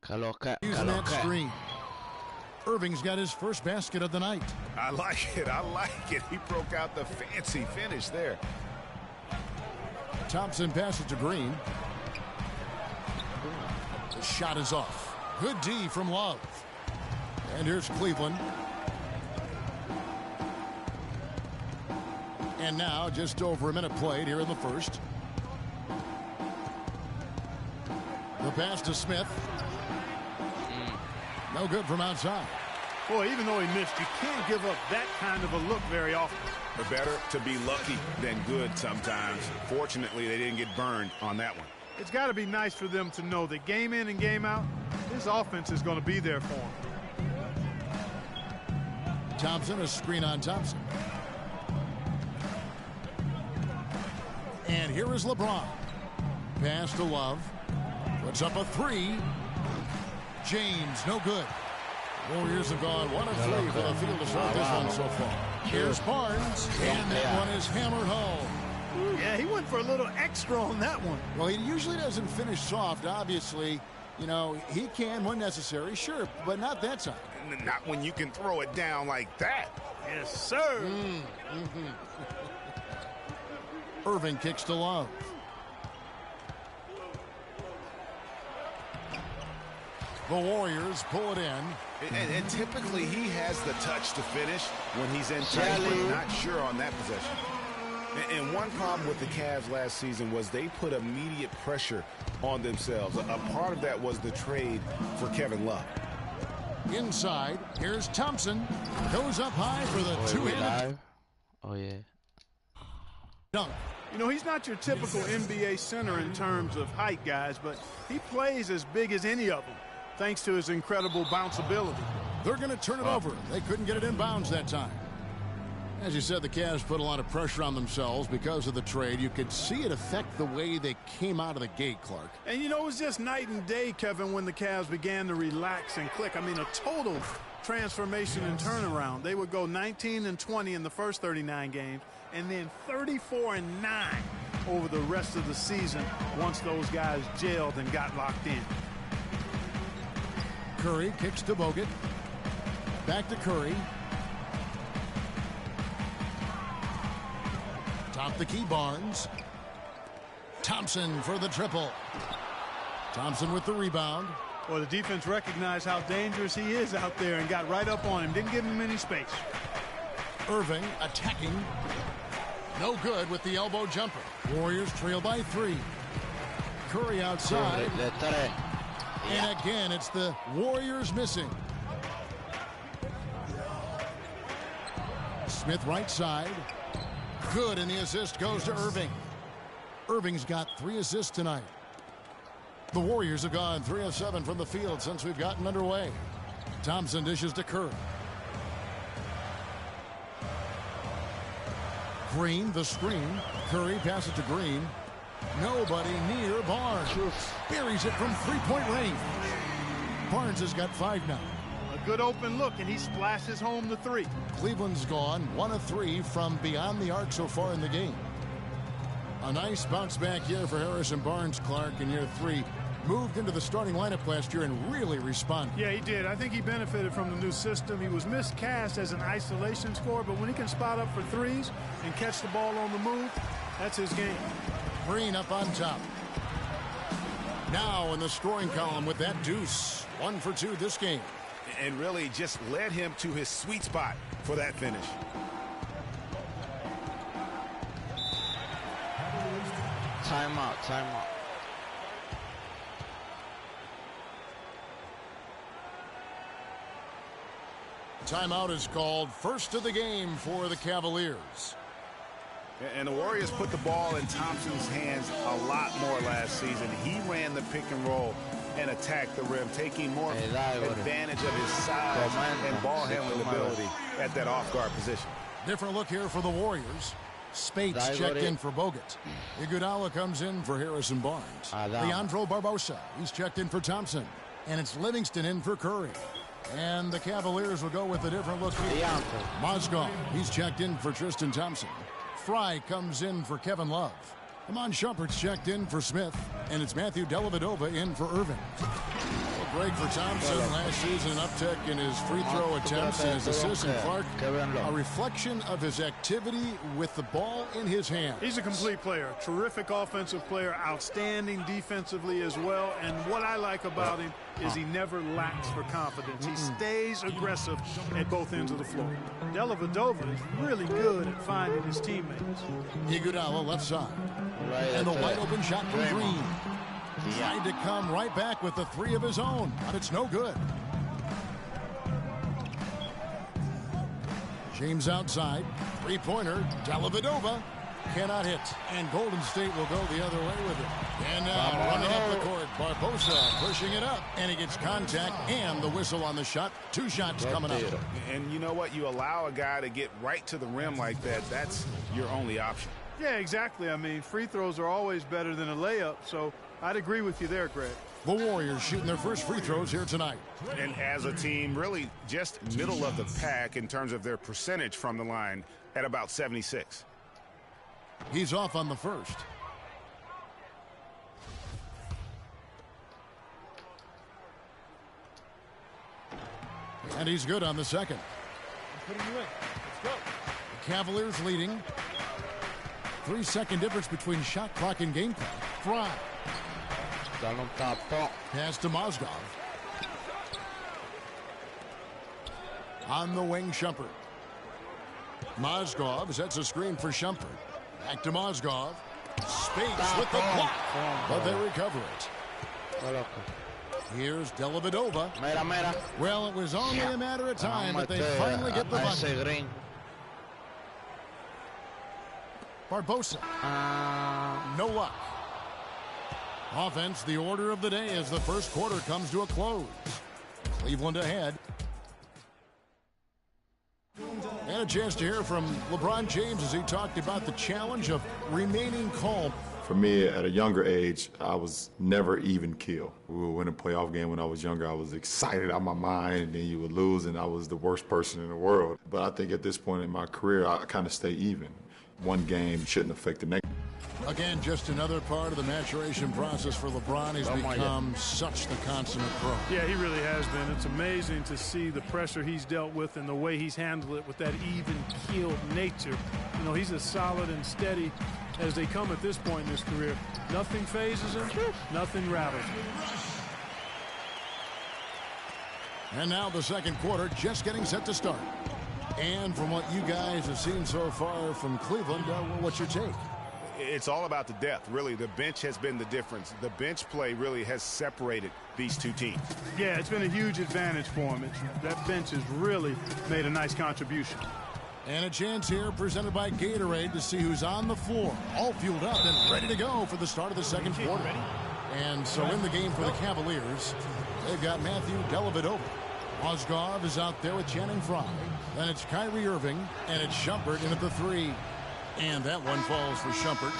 Using that screen. Irving's got his first basket of the night. I like it. I like it. He broke out the fancy finish there. Thompson passes to Green. The shot is off. Good D from Love. And here's Cleveland. And now just over a minute played here in the first. The pass to Smith. No good from outside. Boy, even though he missed, you can't give up that kind of a look very often. But better to be lucky than good sometimes. Fortunately, they didn't get burned on that one. It's got to be nice for them to know that game in and game out, this offense is going to be there for them. Thompson, a screen on Thompson. And here is LeBron. Pass to Love. Puts up a three. James, no good. Warriors have gone 1 of 3 for the field to start this one so far. Here's Barnes, and that one is hammered home. Yeah, he went for a little extra on that one. Well, he usually doesn't finish soft, obviously. You know, he can when necessary, sure, but not that time. Not when you can throw it down like that. Yes, sir. Irving kicks to Love. The Warriors pull it in. And typically he has the touch to finish when he's in tight, but not sure on that possession. And one problem with the Cavs last season was they put immediate pressure on themselves. A part of that was the trade for Kevin Love. Inside, here's Thompson. Goes up high for the two-handed. Oh, yeah. Dunk. You know, he's not your typical NBA center in terms of height, guys, but he plays as big as any of them, thanks to his incredible bounce ability. They're going to turn it over. They couldn't get it in bounds that time. As you said, the Cavs put a lot of pressure on themselves because of the trade. You could see it affect the way they came out of the gate, Clark. And, you know, it was just night and day, Kevin, when the Cavs began to relax and click. I mean, a total transformation and turnaround. They would go 19-20 in the first 39 games, and then 34-9 over the rest of the season once those guys gelled and got locked in. Curry kicks to Bogut. Back to Curry. Top the key, Barnes. Thompson for the triple. Thompson with the rebound. Well, the defense recognized how dangerous he is out there and got right up on him. Didn't give him any space. Irving attacking. No good with the elbow jumper. Warriors trail by 3. Curry outside. And again, it's the Warriors missing. Smith right side. Good, and the assist goes to Irving. Irving's got 3 assists tonight. The Warriors have gone 3 of 7 from the field since we've gotten underway. Thompson dishes to Curry. Green, the screen. Curry passes to Green. Nobody near Barnes. Buries it from 3-point range. Barnes has got 5 now. A good open look, and he splashes home the 3. Cleveland's gone 1 of 3 from beyond the arc so far in the game. A nice bounce back here for Harrison Barnes, Clark, in year 3. Moved into the starting lineup last year and really responded. Yeah, he did. I think he benefited from the new system. He was miscast as an isolation scorer, but when he can spot up for threes and catch the ball on the move, that's his game. Green up on top. Now in the scoring column with that deuce. 1 for 2 this game. And really just led him to his sweet spot for that finish. Timeout, timeout. Timeout is called, first of the game for the Cavaliers. And the Warriors put the ball in Thompson's hands a lot more last season. He ran the pick and roll and attacked the rim, taking more advantage of his size and ball handling ability at that off-guard position. Different look here for the Warriors. Spates checked in for Bogut. Iguodala comes in for Harrison Barnes. Leandro Barbosa, he's checked in for Thompson. And it's Livingston in for Curry. And the Cavaliers will go with a different look here. Mozgov, he's checked in for Tristan Thompson. Fry comes in for Kevin Love. Amon Shumpert's checked in for Smith. And it's Matthew Dellavedova in for Irving. break for Thompson. Last season, an uptick in his free throw attempts and his assists. And Clark, a reflection of his activity with the ball in his hand. He's a complete player. Terrific offensive player. Outstanding defensively as well. And what I like about him is he never lacks for confidence. He stays aggressive at both ends of the floor. Dellavedova is really good at finding his teammates. Iguodala left side. And the wide open shot from Green. Tried to come right back with the three of his own, but it's no good. James outside. Three-pointer. Dellavedova cannot hit. And Golden State will go the other way with it. And now running up the court, Barbosa pushing it up. And he gets contact and the whistle on the shot. 2 shots coming up. And you know what? You allow a guy to get right to the rim like that. That's your only option. Yeah, exactly. I mean, free throws are always better than a layup. So I'd agree with you there, Greg. The Warriors shooting their first free throws here tonight. And as a team, really just middle of the pack in terms of their percentage from the line at about 76. He's off on the first. And he's good on the second. I'm putting you in. Let's go. The Cavaliers leading. 3-second difference between shot clock and game clock. Fry. Pass to Mozgov. On the wing, Shumpert. Mozgov sets a screen for Shumpert. Back to Mozgov. Space with the block. But they recover it. Here's Dellavedova. Well, it was only a matter of time, but they finally get the bucket. Barbosa. No luck. Offense, the order of the day as the first quarter comes to a close. Cleveland ahead. And a chance to hear from LeBron James as he talked about the challenge of remaining calm. For me, at a younger age, I was never even keel. We would win a playoff game when I was younger. I was excited out of my mind, and then you would lose, and I was the worst person in the world. But I think at this point in my career, I kind of stay even. One game shouldn't affect the next. Again, just another part of the maturation process for LeBron. He's become such the consummate pro. Yeah, he really has been. It's amazing to see the pressure he's dealt with and the way he's handled it with that even-keeled nature. You know, he's as solid and steady as they come at this point in his career. Nothing phases him, nothing rattles him. And now the second quarter just getting set to start. And from what you guys have seen so far from Cleveland, what's your take? It's all about the depth, really. The bench has been the difference. The bench play really has separated these two teams. Yeah, it's been a huge advantage for him. That bench has really made a nice contribution. And a chance here presented by Gatorade to see who's on the floor, all fueled up and ready to go for the start of the second quarter. And so in the game for the Cavaliers, they've got Matthew Dellavedova. Mozgov is out there with Channing Frye. Then it's Kyrie Irving, and it's Shumpert in at the 3. And that one falls for Shumpert.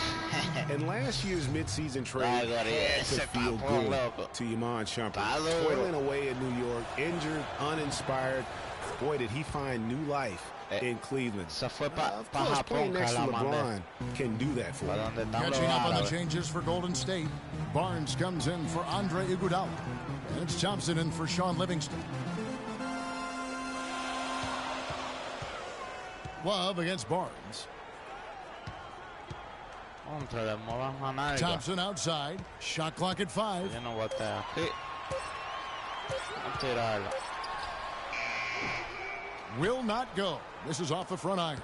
And last year's midseason trade had to feel good to Iman Shumpert. Toiling away in New York, injured, uninspired. Boy, did he find new life in Cleveland. Of course, playing next to LeBron can do that for him. Catching up on the changes for Golden State. Barnes comes in for Andre Iguodala. And it's Thompson in for Sean Livingston. Love against Barnes. Thompson outside. Shot clock at 5. Will not go. This is off the front iron.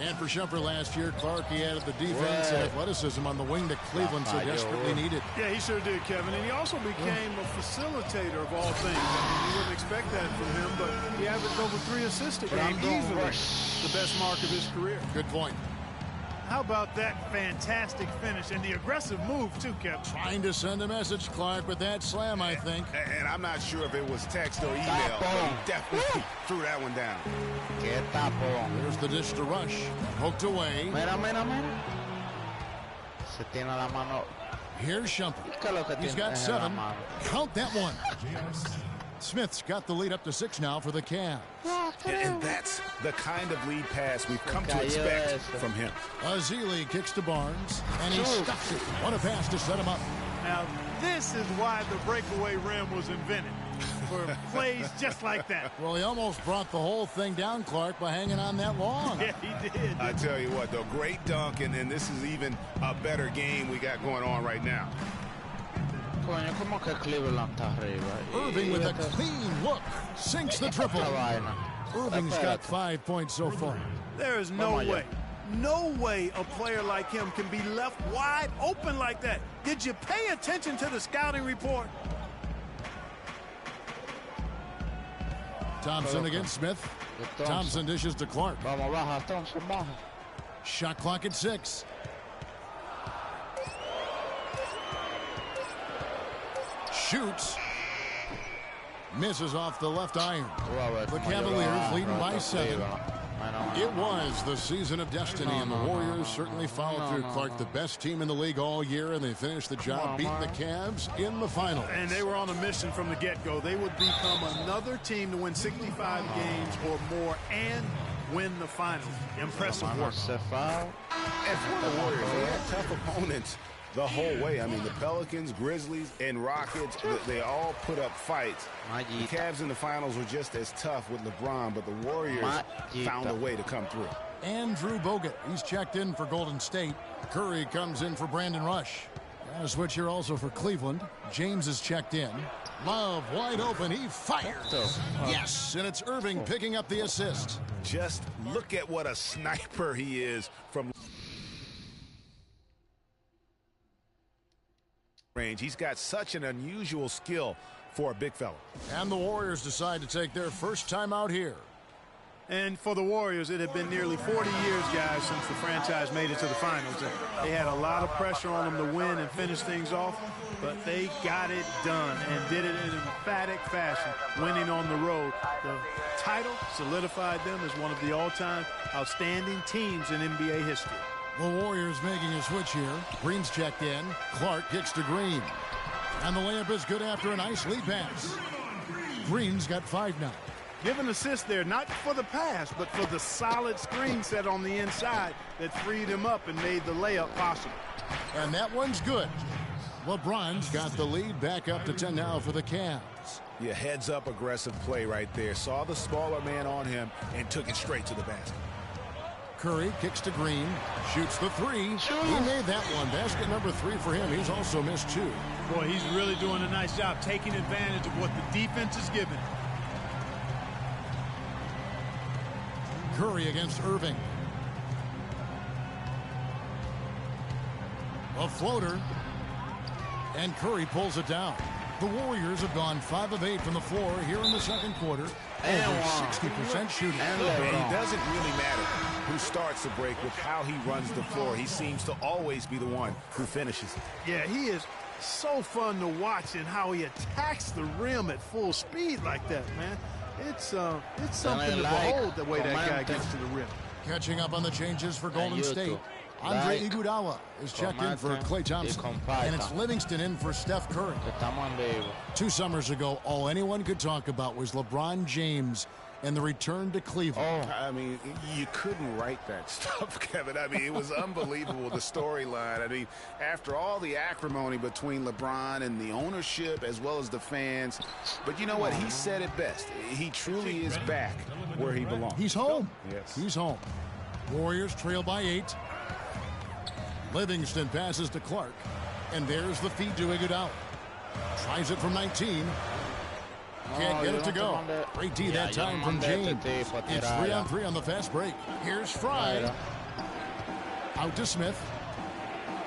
And for Shumpert last year, Clark, he added the defense and athleticism on the wing that Cleveland so desperately needed. Yeah, he sure did, Kevin. And he also became a facilitator of all things. I mean, you wouldn't expect that from him, but he averaged over 3 assists a game, easily the best mark of his career. Good point. How about that fantastic finish and the aggressive move, too, Kevin? Trying to send a message, Clark, with that slam, I think. And I'm not sure if it was text or email, but he definitely threw that one down. There's the dish to Rush. Poked away. Here's Shumpert. He's got 7. Count that one. Smith's got the lead up to 6 now for the Cavs. And that's the kind of lead pass we've come to expect from him. Azili kicks to Barnes, and he stuffs it. What a pass to set him up. Now, this is why the breakaway rim was invented, for plays just like that. Well, he almost brought the whole thing down, Clark, by hanging on that long. Yeah, he did. I tell you what, though, great dunk, and this is even a better game we got going on right now. Irving with a clean look, sinks the triple. Irving's got 5 points so far. There is no way a player like him can be left wide open like that. Did you pay attention to the scouting report? Thompson against Smith. Thompson dishes to Clark. Shot clock at 6. Shoots. Misses off the left iron. The Cavaliers leading by 7. It was the season of destiny, and the Warriors certainly followed through. Clark, the best team in the league all year, and they finished the job beating the Cavs in the finals. And they were on a mission from the get-go. They would become another team to win 65 games or more and win the finals. Impressive work. And for the Warriors, they had tough opponents the whole way. I mean, the Pelicans, Grizzlies, and Rockets, they all put up fights. The Cavs in the finals were just as tough with LeBron, but the Warriors found a way to come through. Andrew Bogut, he's checked in for Golden State. Curry comes in for Brandon Rush. And a switch here also for Cleveland. James is checked in. Love wide open, he fires. Yes, and it's Irving picking up the assist. Just look at what a sniper he is from range. He's got such an unusual skill for a big fella. And the Warriors decide to take their first time out here. And for the Warriors, it had been nearly 40 years, guys, since the franchise made it to the finals. And they had a lot of pressure on them to win and finish things off, but they got it done and did it in an emphatic fashion, winning on the road. The title solidified them as one of the all-time outstanding teams in NBA history. The Warriors making a switch here. Green's checked in. Clark kicks to Green. And the layup is good after a nice lead pass. Green's got 5 now. Give an assist there, not for the pass, but for the solid screen set on the inside that freed him up and made the layup possible. And that one's good. LeBron's got the lead back up to 10 now for the Cavs. Yeah, heads-up aggressive play right there. Saw the smaller man on him and took it straight to the basket. Curry kicks to Green, shoots the 3. He made that one. Basket number 3 for him. He's also missed 2. Boy, he's really doing a nice job taking advantage of what the defense is giving. Curry against Irving. A floater. And Curry pulls it down. The Warriors have gone 5 of 8 from the floor here in the second quarter. Over 60% shooting. And it doesn't really matter who starts the break with how he runs the floor. He seems to always be the one who finishes it. Yeah, he is so fun to watch in how he attacks the rim at full speed like that, man. It's something to behold the way that guy gets to the rim. Catching up on the changes for Golden State. Andre Iguodala is checked in for Klay Thompson. And it's Livingston in for Steph Curry. 2 summers ago, all anyone could talk about was LeBron James and the return to Cleveland. I mean, you couldn't write that stuff, Kevin. I mean, it was unbelievable, the storyline. I mean, after all the acrimony between LeBron and the ownership as well as the fans. But you know what? He said it best. He truly is back where he belongs. He's home. Yes. He's home. Warriors trail by 8. Livingston passes to Clark. And there's the feed to Iguodala. Tries it from 19. Can't get it to go. Great D that time from James. It's 3-on-3 on the fast break. Here's Fry. Out to Smith.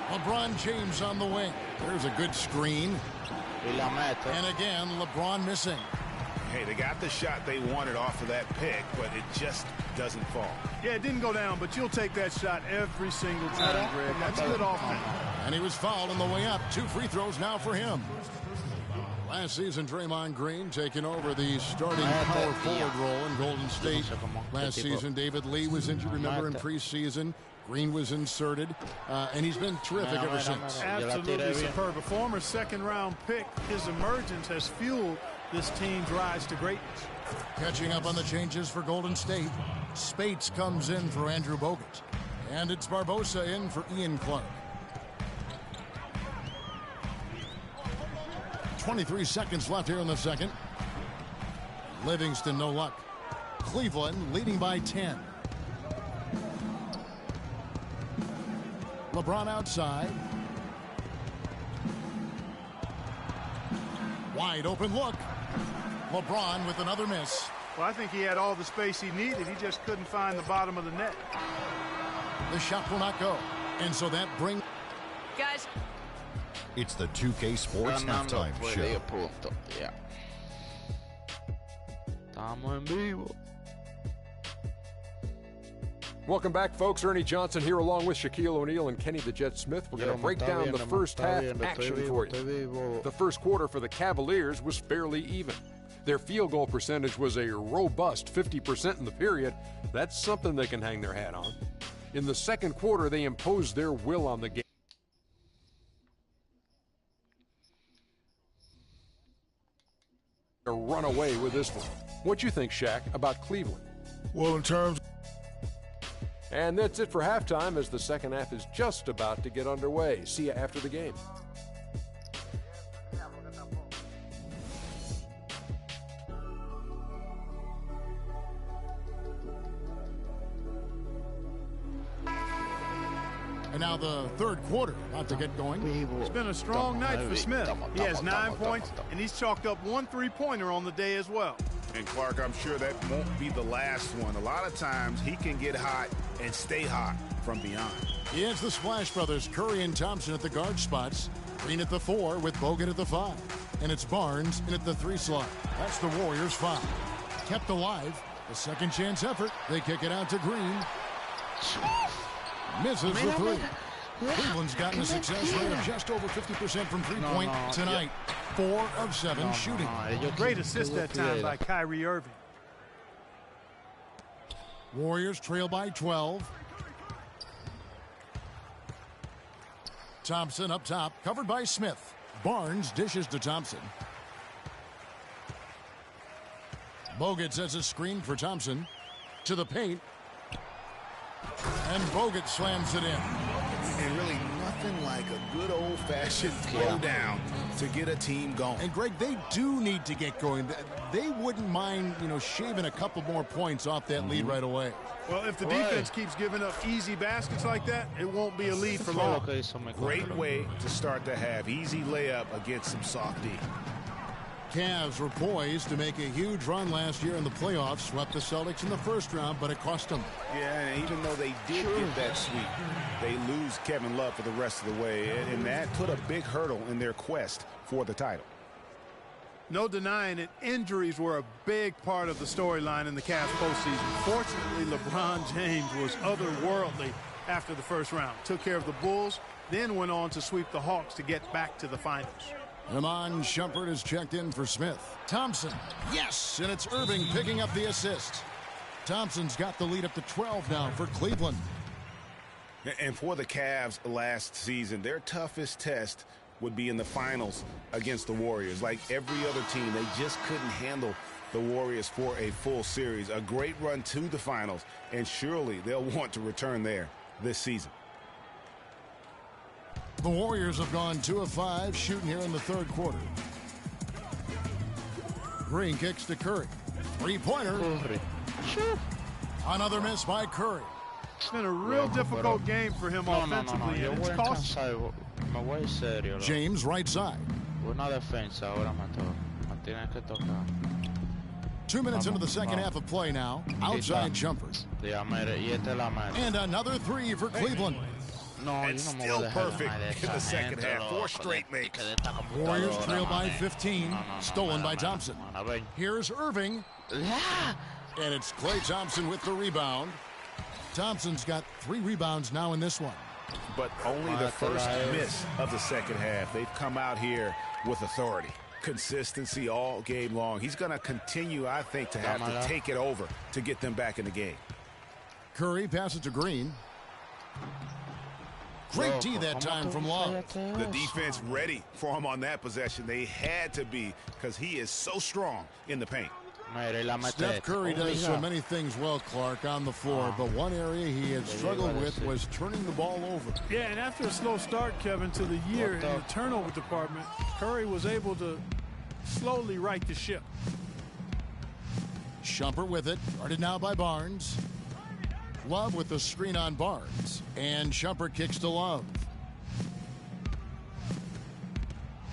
LeBron James on the wing. There's a good screen. And again, LeBron missing. Hey, they got the shot they wanted off of that pick, but it just doesn't fall. Yeah, it didn't go down, but you'll take that shot every single time, Greg. That's good offense. And he was fouled on the way up. 2 free throws now for him. Last season, Draymond Green taking over the starting power forward role in Golden State. Last season, David Lee was injured, remember, in preseason. Green was inserted, and he's been terrific ever since. Absolutely superb. A former second-round pick, his emergence has fueled this team's rise to greatness. Catching up on the changes for Golden State, Spates comes in for Andrew Bogut. And it's Barbosa in for Ian Clark. 23 seconds left here in the second. Livingston, no luck. Cleveland leading by 10. LeBron outside. Wide open look. LeBron with another miss. Well, I think he had all the space he needed. He just couldn't find the bottom of the net. The shot will not go. And so that brings... Guys. It's the 2K Sports Halftime Show. Yeah. Estamos en vivo. Welcome back, folks. Ernie Johnson here along with Shaquille O'Neal and Kenny the Jet Smith. We're going to break down the first half action for you. The first quarter for the Cavaliers was fairly even. Their field goal percentage was a robust 50% in the period. That's something they can hang their hat on. In the second quarter, they imposed their will on the game. Run away with this one. What you think, Shaq, about Cleveland? Well, in terms... And that's it for halftime as the second half is just about to get underway. See you after the game. And now the third quarter about to get going. It's been a strong night for Smith. He has 9 points, and he's chalked up 1 3-pointer on the day as well. And Clark, I'm sure that won't be the last one. A lot of times he can get hot and stay hot from beyond. It's the Splash Brothers, Curry and Thompson at the guard spots. Green at the 4 with Bogut at the 5. And it's Barnes in at the 3 slot. That's the Warriors' 5. Kept alive. The second chance effort. They kick it out to Green. Misses the 3. Cleveland's gotten a success rate of just over 50% from three-point tonight. 4 of 7 shooting. Great assist that time by Kyrie Irving. Warriors trail by 12. Thompson up top, covered by Smith. Barnes dishes to Thompson. Bogut sets a screen for Thompson. To the paint. And Bogut slams it in. And really nothing like a good old-fashioned throwdown to get a team going. And, Greg, they do need to get going. They wouldn't mind, shaving a couple more points off that lead right away. Well, if the defense keeps giving up easy baskets like that, it won't be a lead for long. Great way to start the half. Easy layup against some soft D. Cavs were poised to make a huge run last year in the playoffs. Swept the Celtics in the first round, but it cost them. Yeah, and even though they did get that sweep, they lose Kevin Love for the rest of the way, and that put a big hurdle in their quest for the title. No denying it, injuries were a big part of the storyline in the Cavs postseason. Fortunately, LeBron James was otherworldly after the first round. Took care of the Bulls, then went on to sweep the Hawks to get back to the finals. Iman Shumpert is checked in for Smith. Thompson, yes, and it's Irving picking up the assist. Thompson's got the lead up to 12 now for Cleveland. And for the Cavs last season, their toughest test would be in the finals against the Warriors. Like every other team, they just couldn't handle the Warriors for a full series. A great run to the finals, and surely they'll want to return there this season. The Warriors have gone 2 of 5 shooting here in the third quarter. Green kicks to Curry. Three-pointer. Another miss by Curry. It's been a real difficult game for him offensively, and it's cost. James right side. Una defensa ahora me tienes que tocar. 2 minutes into the second half of play now. Outside jumper. And another 3 for Cleveland. And still perfect in the second half. 4 straight makes. Warriors trail by 15. Stolen by Thompson. Here's Irving. And it's Klay Thompson with the rebound. Thompson's got 3 rebounds now in this one. But only the first miss of the second half. They've come out here with authority. Consistency all game long. He's going to continue, I think, to have to take it over to get them back in the game. Curry passes to Green. Great D that time from Love. The defense ready for him on that possession. They had to be, because he is so strong in the paint. Steph Curry does so many things well, Clark, on the floor, but one area he had struggled with was turning the ball over. Yeah, and after a slow start, Kevin, to the year in the turnover department, Curry was able to slowly right the ship. Shumpert with it, guarded now by Barnes. Love with the screen on Barnes, and Shumpert kicks to Love.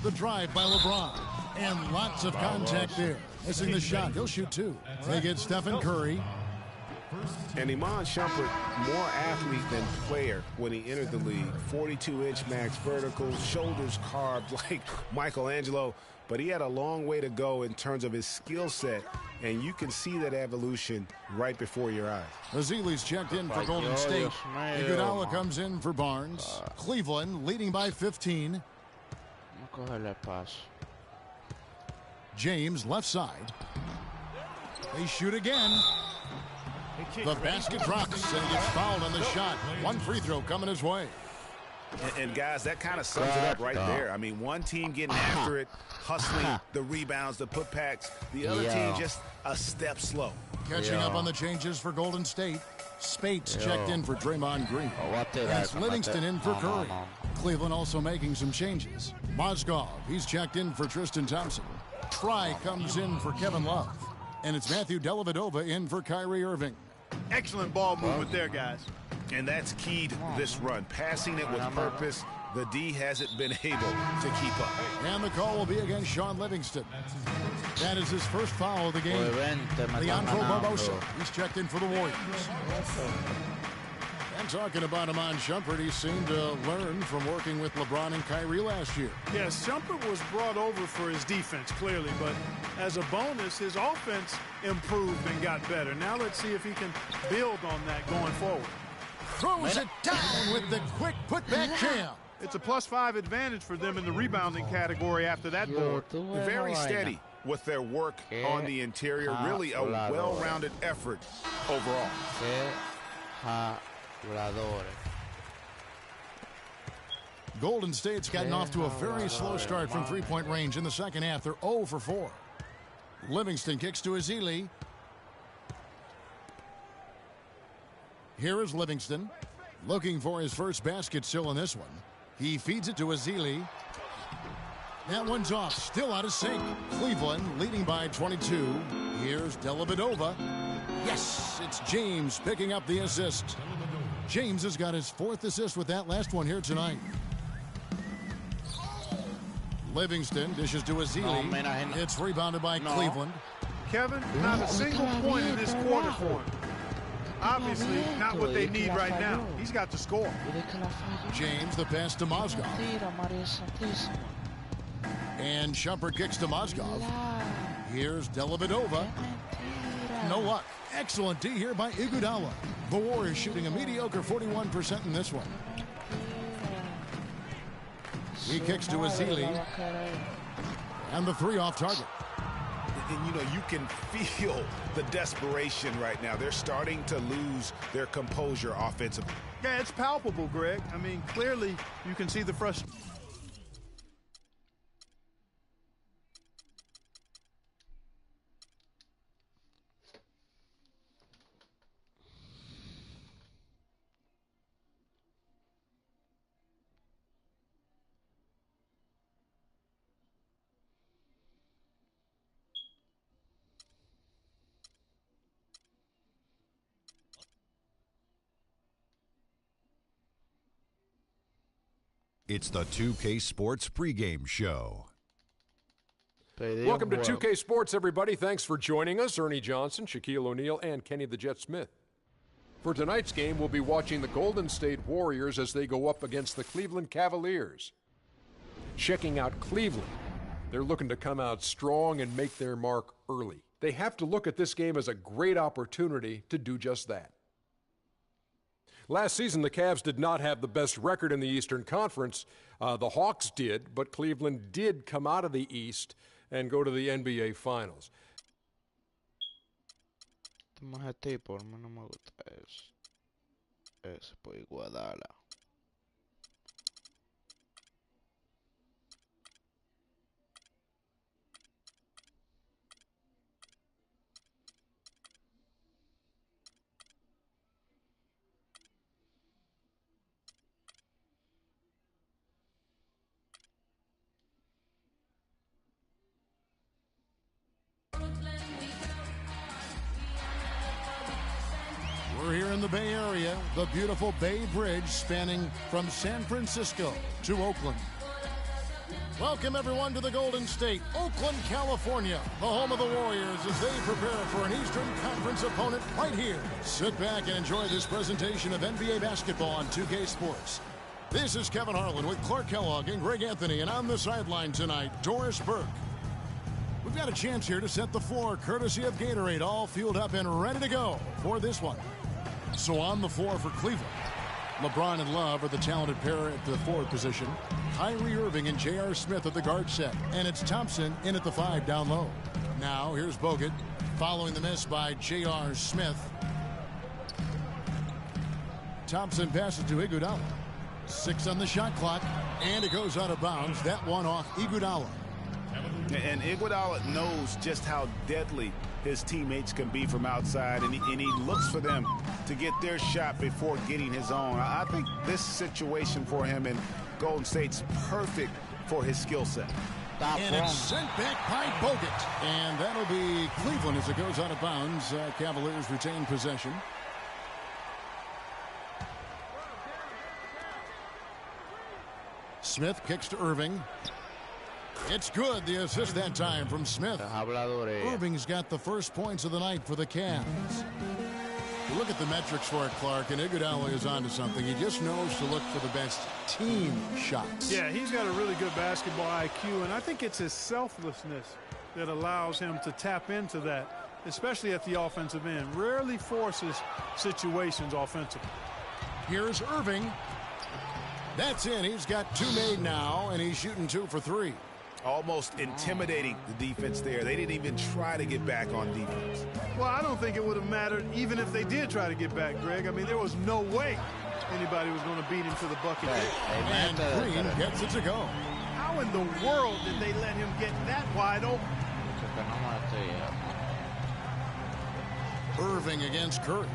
The drive by LeBron, and lots of contact there. Missing the shot, he'll shoot two. They get Stephen Curry. And Iman Shumpert, more athlete than player when he entered the league. 42-inch max vertical, shoulders carved like Michelangelo, but he had a long way to go in terms of his skill set, and you can see that evolution right before your eyes. Ezeli's checked in for Golden State. Iguodala comes in for Barnes. Cleveland leading by 15. James left side. They shoot again. The basket drops and he gets fouled on the shot. One free throw coming his way. And guys, that kind of sums it up right there. I mean, one team getting after it, hustling the rebounds, the putbacks. The other team just a step slow. Catching up on the changes for Golden State. Spates checked in for Draymond Green. And it's Livingston in for Curry. Cleveland also making some changes. Mozgov, he's checked in for Tristan Thompson. Try comes in for Kevin Love. And it's Matthew Dellavedova in for Kyrie Irving. Excellent ball movement there, guys. And that's key to this run. Passing it with purpose. The D hasn't been able to keep up. And the call will be against Sean Livingston. That is his first foul of the game. Leandro Barbosa, he's checked in for the Warriors. And talking about Iman Shumpert, he seemed to learn from working with LeBron and Kyrie last year. Yes, Shumpert was brought over for his defense, clearly, but as a bonus, his offense improved and got better. Now let's see if he can build on that going forward. Throws it down with the quick putback jam. It's a +5 advantage for them in the rebounding category after that board. Very steady with their work on the interior. Really a well-rounded effort overall. Golden State's gotten off to a very slow start from three-point range in the second half. They're 0 for 4. Livingston kicks to Ezeli. Here is Livingston looking for his first basket still in this one. He feeds it to Ezeli. That one's off, still out of sync. Cleveland leading by 22. Here's Dellavedova. Yes, it's James picking up the assist. James has got his 4th assist with that last one here tonight. Livingston dishes to Ezeli. It's rebounded by Cleveland. Kevin, not a single point in this quarter for him. Obviously, not what they need right now. He's got to score. James, the pass to Mozgov. And Shumpert kicks to Mozgov. Here's Dellavedova. No luck. Excellent D here by Iguodala. The Warriors shooting a mediocre 41% in this one. He kicks to Ezeli. And the 3 off target. And, you know, you can feel the desperation right now. They're starting to lose their composure offensively. Yeah, it's palpable, Greg. I mean, clearly you can see the frustration. It's the 2K Sports pregame show. Welcome to 2K Sports, everybody. Thanks for joining us. Ernie Johnson, Shaquille O'Neal, and Kenny the Jet Smith. For tonight's game, we'll be watching the Golden State Warriors as they go up against the Cleveland Cavaliers. Checking out Cleveland. They're looking to come out strong and make their mark early. They have to look at this game as a great opportunity to do just that. Last season, the Cavs did not have the best record in the Eastern Conference. The Hawks did, but Cleveland did come out of the East and go to the NBA Finals. Tipo, no me gusta eso por Iguodala. area, the beautiful Bay Bridge spanning from San Francisco to Oakland. Welcome, everyone, to the Golden State, Oakland, California, the home of the Warriors as they prepare for an Eastern Conference opponent right here. Sit back and enjoy this presentation of NBA basketball on 2K Sports. This is Kevin Harlan with Clark Kellogg and Greg Anthony, and on the sideline tonight, Doris Burke. We've got a chance here to set the floor, courtesy of Gatorade, all fueled up and ready to go for this one. So on the floor for Cleveland, LeBron and Love are the talented pair at the forward position. Kyrie Irving and J.R. Smith at the guard set. And it's Thompson in at the 5 down low. Now here's Bogut following the miss by J.R. Smith. Thompson passes to Iguodala. 6 on the shot clock, and it goes out of bounds. That one off Iguodala. And Iguodala knows just how deadly his teammates can be from outside, and he looks for them to get their shot before getting his own. I think this situation for him in Golden State's perfect for his skill set. And it's sent back by Bogut. And that'll be Cleveland as it goes out of bounds. Cavaliers retain possession. Smith kicks to Irving. It's good. The assist that time from Smith. Irving's got the first points of the night for the Cavs. You look at the metrics for it, Clark, and Iguodala is onto something. He just knows to look for the best team shots. Yeah, he's got a really good basketball IQ, and I think it's his selflessness that allows him to tap into that, especially at the offensive end. Rarely forces situations offensively. Here's Irving. That's in. He's got 2 made now, and he's shooting 2 for 3. Almost intimidating the defense there. They didn't even try to get back on defense. Well, I don't think it would have mattered even if they did try to get back, Greg. I mean, there was no way anybody was going to beat him to the bucket. And Green gets it to go. How in the world did they let him get that wide open? Irving against Curry.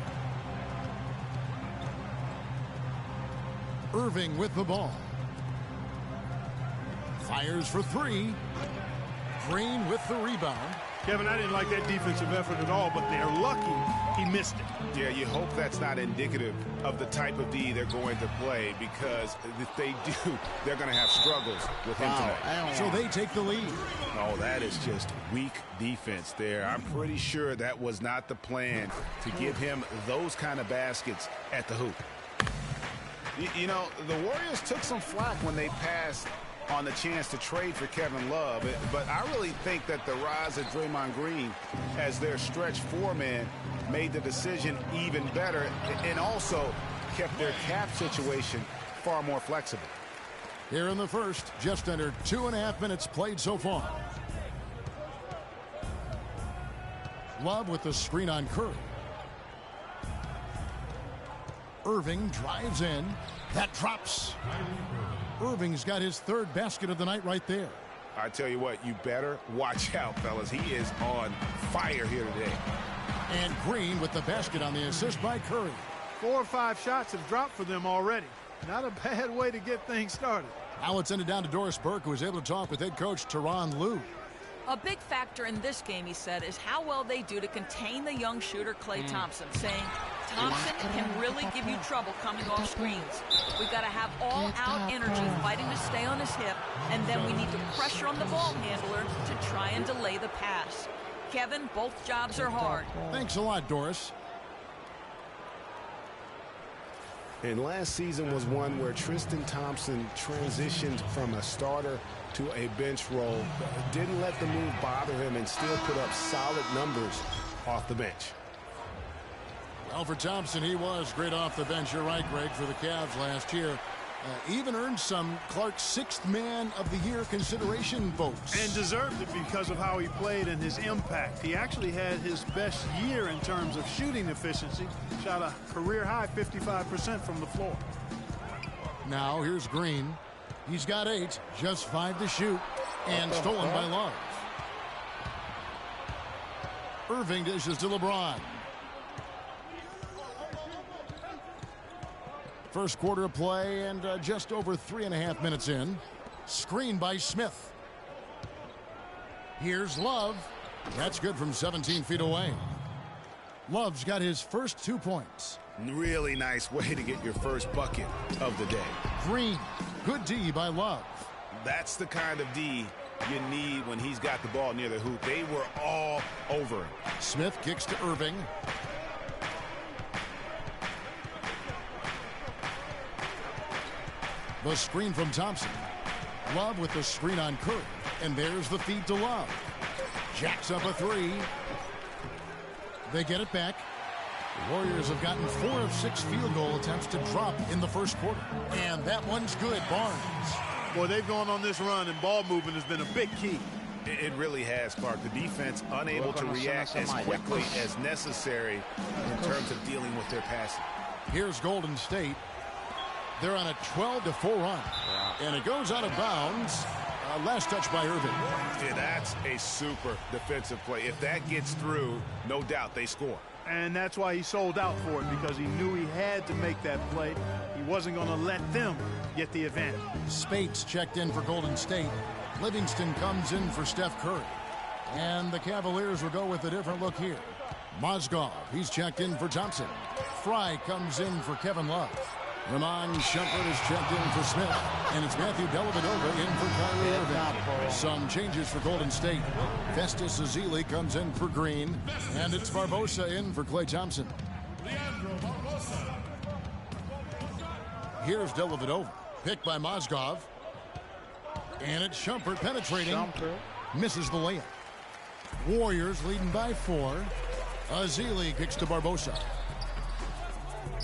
Irving with the ball. Fires for 3. Green with the rebound. Kevin, I didn't like that defensive effort at all, but they're lucky he missed it. Yeah, you hope that's not indicative of the type of D they're going to play, because if they do, they're going to have struggles with him tonight. So they take the lead. Oh, that is just weak defense there. I'm pretty sure that was not the plan to give him those kind of baskets at the hoop. You know, the Warriors took some flack when they passed on the chance to trade for Kevin Love, but I really think that the rise of Draymond Green as their stretch 4-man made the decision even better, and also kept their cap situation far more flexible. Here in the first, just under 2.5 minutes played so far. Love with the screen on Curry. Irving drives in. That drops. Irving's got his 3rd basket of the night right there. I tell you what, you better watch out, fellas. He is on fire here today. And Green with the basket on the assist by Curry. 4 or 5 shots have dropped for them already. Not a bad way to get things started. Now it's ended down to Doris Burke, who was able to talk with head coach Tyronn Lue. A big factor in this game, he said, is how well they do to contain the young shooter Klay Thompson, saying Thompson can really give you trouble coming off screens. We've got to have all-out energy fighting to stay on his hip, and then we need to pressure on the ball handler to try and delay the pass. Kevin, both jobs are hard. Thanks a lot, Doris. And last season was one where Tristan Thompson transitioned from a starter to a bench role, didn't let the move bother him, and still put up solid numbers off the bench. Well, for Thompson, he was great off the bench. You're right, Greg, for the Cavs last year. Even earned some Clark's 6th man of the year consideration votes. And deserved it because of how he played and his impact. He actually had his best year in terms of shooting efficiency. Shot a career-high 55% from the floor. Now here's Green. He's got 8, just 5 to shoot, and stolen by Love. Irving dishes to LeBron. First quarter of play, and just over 3.5 minutes in. Screen by Smith. Here's Love. That's good from 17 feet away. Love's got his first 2 points. Really nice way to get your first bucket of the day. Green, good D by Love. That's the kind of D you need when he's got the ball near the hoop. They were all over him. Smith kicks to Irving. The screen from Thompson. Love with the screen on Curry. And there's the feed to Love. Jacks up a three. They get it back. The Warriors have gotten 4 of 6 field goal attempts to drop in the first quarter. And that one's good, Barnes. Boy, they've gone on this run, and ball movement has been a big key. It really has, Clark. The defense unable to react as quickly as necessary in terms of dealing with their passing. Here's Golden State. They're on a 12-4 run. And it goes out of bounds. Last touch by Irving. Yeah, that's a super defensive play. If that gets through, no doubt they score. And that's why he sold out for it, because he knew he had to make that play. He wasn't going to let them get the advantage. Spates checked in for Golden State. Livingston comes in for Steph Curry. And the Cavaliers will go with a different look here. Mozgov, he's checked in for Thompson. Fry comes in for Kevin Love. Ramon Shumpert is checked in for Smith. And it's Matthew Dellavedova in for Kyrie Irving. Some changes for Golden State. Festus Ezeli comes in for Green. And it's Barbosa in for Klay Thompson. Here's Dellavedova. Picked by Mozgov. And it's Shumpert penetrating. Misses the layup. Warriors leading by 4. Ezeli kicks to Barbosa.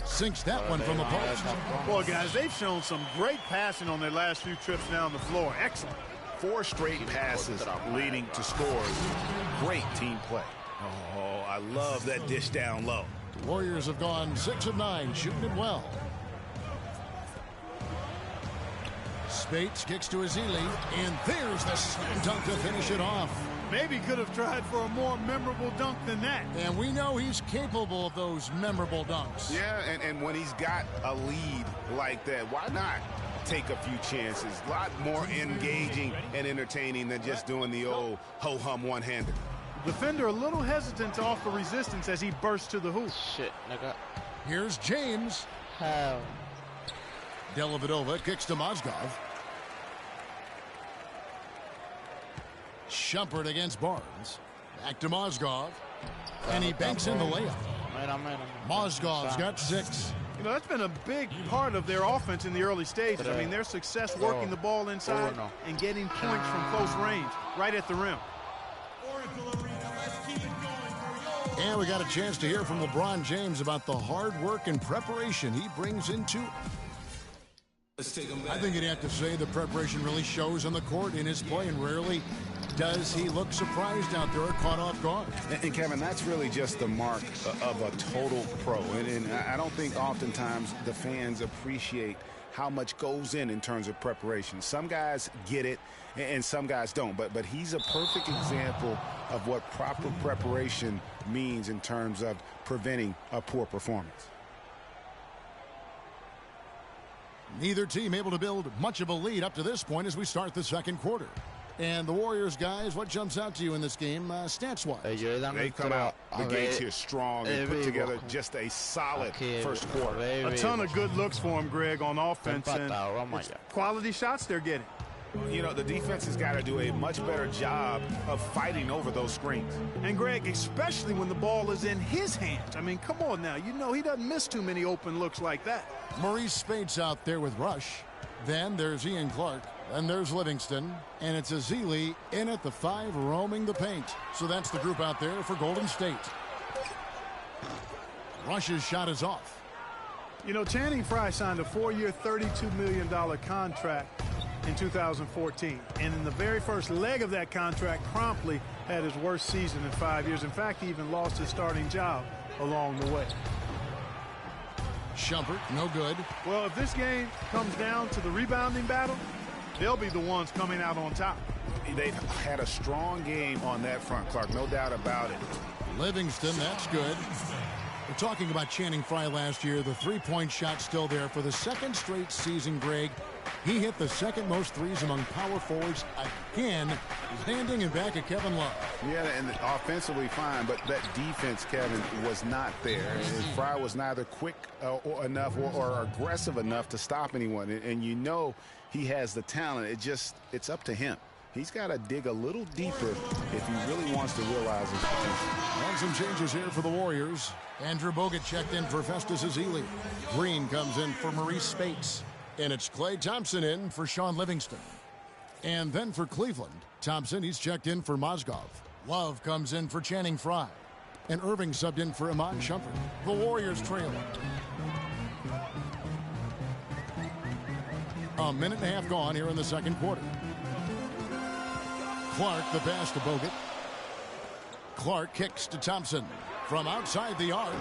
Sinks that one from the post. Boy, guys, they've shown some great passing on their last few trips down the floor. Excellent. 4 straight passes leading to scores. Great team play. Oh, I love that dish down low. The Warriors have gone 6 of 9, shooting it well. Spates kicks to Ezeli, and there's the slam dunk to finish it off. Maybe could have tried for a more memorable dunk than that. And we know he's capable of those memorable dunks. Yeah, and when he's got a lead like that, why not take a few chances? A lot more engaging and entertaining than just doing the old ho-hum one-hander. Defender a little hesitant to offer resistance as he bursts to the hoop. Shit, nigga. Here's James. Hell. Dellavedova kicks to Mozgov. Shumpert against Barnes. Back to Mozgov. And he banks in the layup. Mozgov's got 6. You know, that's been a big part of their offense in the early stages. I mean, their success working the ball inside and getting points from close range, right at the rim. And we got a chance to hear from LeBron James about the hard work and preparation he brings into. I think you'd have to say the preparation really shows on the court in his play, and rarely does he look surprised out there or caught off guard. And Kevin, that's really just the mark of a total pro. And I don't think oftentimes the fans appreciate how much goes in terms of preparation. Some guys get it and some guys don't. But he's a perfect example of what proper preparation means in terms of preventing a poor performance. Neither team able to build much of a lead up to this point as we start the second quarter. And the Warriors, guys, what jumps out to you in this game, stats-wise? They come out the gates here strong and put together just a solid first quarter. A ton of good looks for him, Greg, on offense, and quality shots they're getting. You know, the defense has got to do a much better job of fighting over those screens. And, Greg, especially when the ball is in his hands. I mean, come on now. You know he doesn't miss too many open looks like that. Maurice Spates out there with Rush. Then there's Ian Clark. Then there's Livingston. And it's Ezeli in at the 5 roaming the paint. So that's the group out there for Golden State. Rush's shot is off. You know, Channing Frye signed a 4-year, $32 million contract in 2014. And in the very first leg of that contract, promptly had his worst season in 5 years. In fact, he even lost his starting job along the way. Shumpert, no good. Well, if this game comes down to the rebounding battle, they'll be the ones coming out on top. They've had a strong game on that front, Clark, no doubt about it. Livingston, that's good. We're talking about Channing Frye last year. The three-point shot still there for the second straight season, Greg. He hit the second most threes among power forwards again, landing in back of Kevin Love. Yeah, and offensively fine, but that defense, Kevin, was not there. And Frye was neither quick enough or aggressive enough to stop anyone. And you know he has the talent. It's up to him. He's got to dig a little deeper if he really wants to realize his potential. And some changes here for the Warriors. Andrew Bogut checked in for Festus Ezeli. Green comes in for Maurice Spates. And it's Klay Thompson in for Sean Livingston. And then for Cleveland, Thompson, he's checked in for Mozgov. Love comes in for Channing Frye. And Irving subbed in for Iman Shumpert. The Warriors trail. A minute and a half gone here in the second quarter. Clark, the pass to Bogut. Clark kicks to Thompson from outside the arc.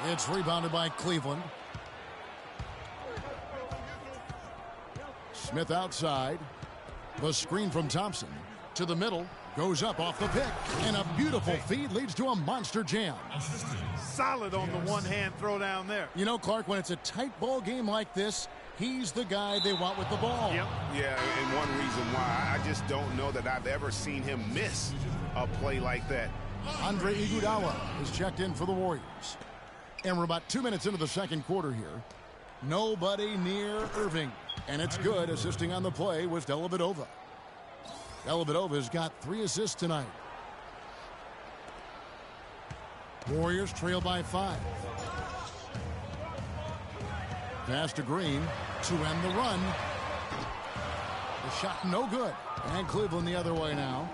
It's rebounded by Cleveland. Smith outside. The screen from Thompson to the middle. Goes up off the pick. And a beautiful feed leads to a monster jam. Solid on the one-hand throw down there. You know, Clark, when it's a tight ball game like this, he's the guy they want with the ball. Yep. Yeah, and one reason why I just don't know that I've ever seen him miss a play like that. Andre Iguodala is checked in for the Warriors. And we're about 2 minutes into the second quarter here. Nobody near Irving. And it's good. Assisting on the play was Dellavedova. Dellavedova's got 3 assists tonight. Warriors trail by 5. Pass to Green to end the run. The shot no good. And Cleveland the other way now.